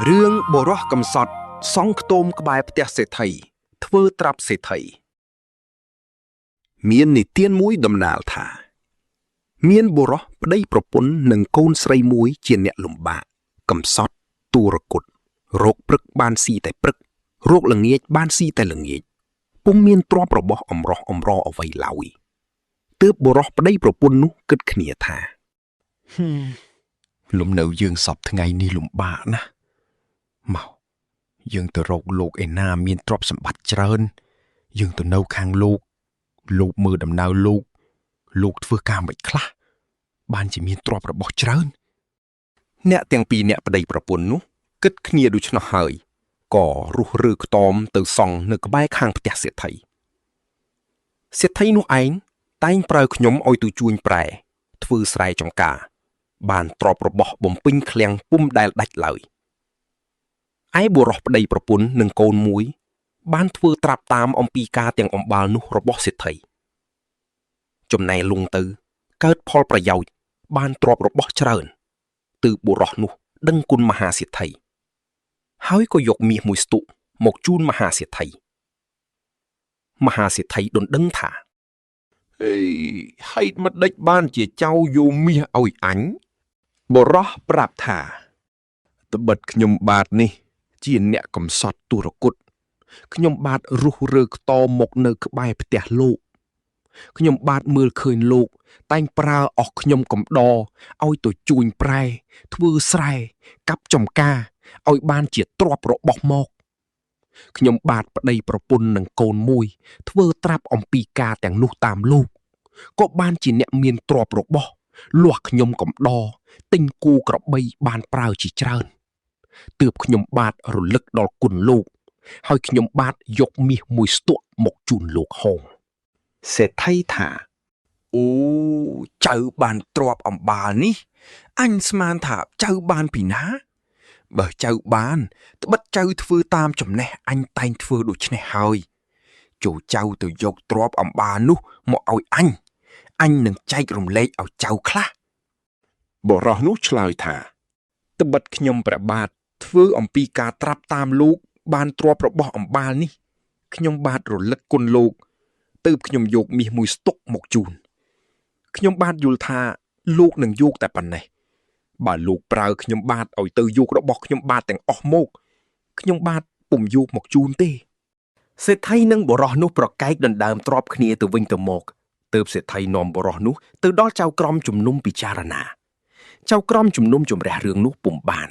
រឿងបរោះកំសត់សង់ខ្ទមក្បែរផ្ទះសេដ្ឋីធ្វើត្រាប់សេដ្ឋីមាននិទានមួយដំណាលថាមានបុរសប្តីប្រពន្ធនិងកូនស្រីមួយជាអ្នកលំបាកកំសត់ទូរគុតរោគព្រឹកបានស៊ីតែព្រឹករោគល្ងាចបានស៊ីតែល្ងាចពុំមានទ្រព្យរបស់អំរោះអំរអ្វីឡើយទើបបុរសប្តីប្រពន្ធនោះគិតគ្នាថាលំនៅយើងសពថ្ងៃនេះលំបាកណាស់មកយើងទៅរកលោកឯណាមានទ្រព្យសម្បត្តិច្រើនយើងទៅនៅខាងលោកមើលដំណើរលោកធ្វើការមិនខ្លះបានជាមានទ្រព្យរបស់ច្រើនអ្នកទាំងពីរអ្នកប្តីប្រពន្ធនោះគិតគ្នាដូច្នោះហើយក៏រុះរើខ្ទមទៅសង់នៅក្បែរខាងផ្ទះសេដ្ឋីនោះឯងតែងប្រើខ្ញុំឲ្យទៅជួញប្រែធ្វើស្រែចម្ការបានទ្រព្យរបស់បំពេញឃ្លាំងពុំដែលដាច់ឡើយឯបុរសប្តីប្រពន្ធនិងកូនមួយបានធ្វើត្រាប់តាមអំពីការទាំងអំបាលនោះរបស់សេដ្ឋីចំណែលងទៅកើតផលប្រយោជន៍បានទ្រព្យរបស់ច្រើនទើបបុរសនោះដឹងគុណមហាសេដ្ឋីហើយក៏យកមាសមួយស្ទុកមកជូនមហាសេដ្ឋីដណ្ដឹងថាហេតុមិនដេចបានជាចៅយកមាសឲ្យអញបុរសប្រាប់ថាត្បិតខ្ញុំបាទនេះជាអ្នកកំសត់ទុរគុតខ្ញុំបាទរុះរើខ្ទមមកនៅក្បែរផ្ទះលោកខ្ញុំបាទមើលឃើញលោកតែងប្រើអស់ខ្ញុំកំដរឲ្យទៅជួញប្រែធ្វើស្រែកាប់ចំការឲ្យបានជាទ្រព្យរបស់មកខ្ញុំបាទប្តីប្រពន្ធនិងកូនមួយធ្វើត្រាប់អំពីការទាំងនោះតាមលោកក៏បានជាអ្នកមានទ្រព្យរបស់លាស់ខ្ញុំកំដរទិញគោក្របីបានប្រើជាច្រើនទើបខ្ញុំបាទរលឹកដល់គុណលោកហើយខ្ញុំបាទយកមាសមួយស្ទក់មកជូនលោកហងសេដ្ឋីថាអូចៅបានទ្រព្យអំបាលនេះអញស្មានថាចៅបានពីណាបើចៅបានត្បិតចៅធ្វើតាមចំណេះអញតែងធ្វើដូច្នេះហើយចូលចៅទៅយកទ្រព្យអំបាលនោះមកឲ្យអញនឹងចែករំលែកឲ្យចៅខ្លះបរោះនោះឆ្លើយថាត្បិតខ្ញុំព្រះបាទធ្វើអំពីការត្រាប់តាមលោកបានទ្រព្យរបស់អំបាលនេះខ្ញុំបាទរលឹកគុណលោកទើបខ្ញុំយកមាសមួយស្ទុកមកជូនខ្ញុំបាទយល់ថាលោកនឹងយកតែប៉ុណ្ណេះបើលោកប្រើខ្ញុំបាទឲ្យទៅយករបស់ខ្ញុំបាទទាំងអស់មកខ្ញុំបាទពុំយកមកជូនទេសេដ្ឋីនិងបុរសនោះប្រកែកដណ្ដើមទ្រព្យគ្នាទៅវិញទៅមកទើបសេដ្ឋីនាំបុរសនោះទៅដល់ចៅក្រមជំនុំពិចារណាចៅក្រមជំនុំជម្រះរឿងនោះពុំបាន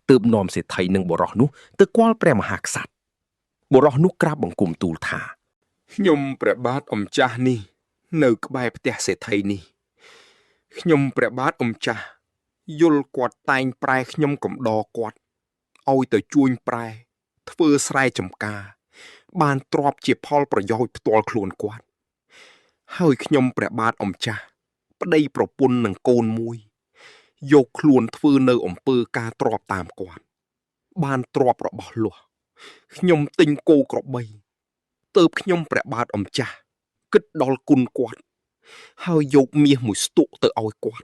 ទើបនាំសេដ្ឋីនិងបុរសនោះទៅគាល់ព្រះមហាក្សត្របុរសនោះក្រាបបង្គំទូលថាខ្ញុំព្រះបាទអម្ចាស់នេះនៅក្បែរផ្ទះសេដ្ឋីនេះខ្ញុំព្រះបាទអម្ចាស់យល់គាត់តែងប្រែខ្ញុំកំដរគាត់ឲ្យទៅជួញប្រែធ្វើស្រែចម្ការបានទ្រព្យជាផលប្រយោជន៍ផ្ទាល់ខ្លួនគាត់ហើយខ្ញុំព្រះបាទអម្ចាស់ប្តីប្រពន្ធនិងកូនមួយយកខ្លួនធ្វើនៅអំពើការទ្រព្យតាមគាត់បានទ្រព្យរបស់លាស់ខ្ញុំទិញគោក្របីទើបខ្ញុំព្រះបាទអម្ចាស់គិតដល់គុណគាត់ហើយយកមាសមួយស្ទុកទៅឲ្យគា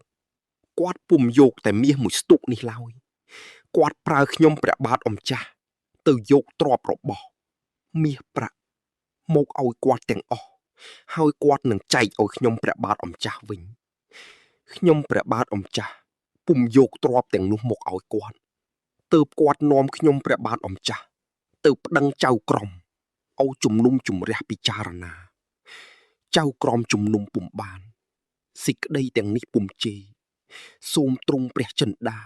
ត់ពុំយកតែមាសមួយស្ទុកនេះឡើយគាត់ប្រើខ្ញុំព្រះបាទអម្ចាស់ទៅយកទ្រព្យរបស់មាសប្រាក់មកឲ្យគាត់ទាំងអស់ហើយគាត់នឹងចែកឲ្យខ្ញុំព្រះបាទអម្ចាស់វិញខ្ញុំព្រះបាទអម្ចាស់ពុំយកទ្រព្យទាំងនោះមកឲ្យគាត់ទើបគាត់នាំខ្ញុំព្រះបាទអម្ចាស់ទៅប្តឹងចៅក្រមឲ្យជំនុំជម្រះពិចារណាចៅក្រមជំនុំពុំបានសេចក្តីទាំងនេះពុំជេរសូមទ្រង់ព្រះចិន្តា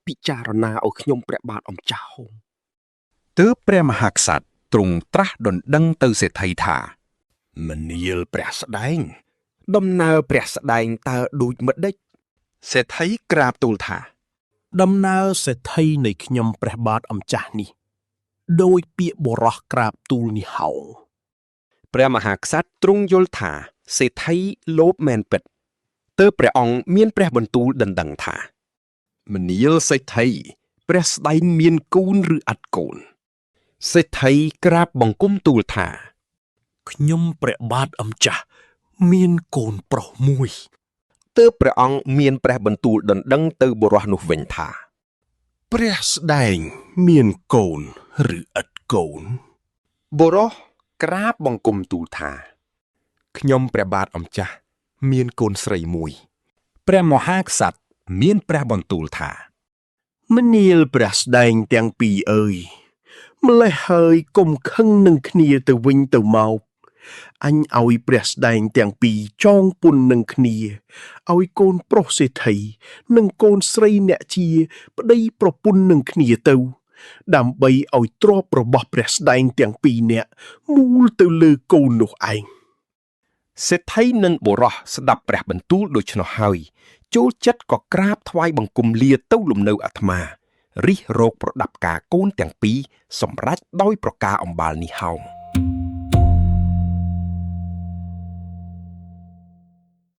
ពិចារណាឲ្យខ្ញុំព្រះបាទអម្ចាស់ហងទើបព្រះមហាក្សត្រទ្រង់ត្រាស់ដណ្ដឹងទៅសេដ្ឋីថាមនាលព្រះស្ដែងដំណើរព្រះស្ដែងតើដូចម្ដេចសេដ្ឋីក្រាបទូលថាដំណើរសេដ្ឋីនៃខ្ញុំព្រះបាទអម្ចាស់នេះដោយពាក្យបរោះក្រាបទូលនេះហោងព្រះមហាក្សត្រទ្រង់យល់ថាសេដ្ឋីលោភមែនពិតទើបព្រះអង្គមានព្រះបន្ទូលដណ្ដឹងថាមនាលសេដ្ឋីព្រះស្ដែងមានកូនឬអត់កូនសេដ្ឋីក្រាបបង្គំទូលថាខ្ញុំព្រះបាទអម្ចាស់មានកូនប្រុសមួយទើបព្រះអង្គមានព្រះបន្ទូលដណ្ដឹងទៅបុរសនោះវិញថា ព្រះស្ដែងមានកូនឬឥតកូន បុរសក្រាបបង្គំទូលថាខ្ញុំព្រះបាទអម្ចាស់មានកូនស្រីមួយព្រះមហាក្សត្រមានព្រះបន្ទូលថា ម្នាលព្រះស្ដែងទាំងពីរអើយម្លេះហើយកុំខឹងនឹងគ្នាទៅវិញទៅមកអញឲ្យព្រះស្ដែងទាំងពីរចងពុននឹងគ្នាឲ្យកូនប្រុសសេដ្ឋីនិងកូនស្រីអ្នកជាប្តីប្រពន្ធនឹងគ្នាទៅដើម្បីឲ្យទ្រព្យរបស់ព្រះស្ដែងទាំងពីរនាក់មូលទៅលើកូននោះឯង សេដ្ឋីនិងបុរសស្ដាប់ព្រះបន្ទូលដូច្នោះហើយចូលចិត្តក៏ក្រាបថ្វាយបង្គំលាទៅលំនៅអាត្មារិះរោគប្រដាប់ការកូនទាំងពីរសម្រេចដោយប្រការអំបាលនេះហោង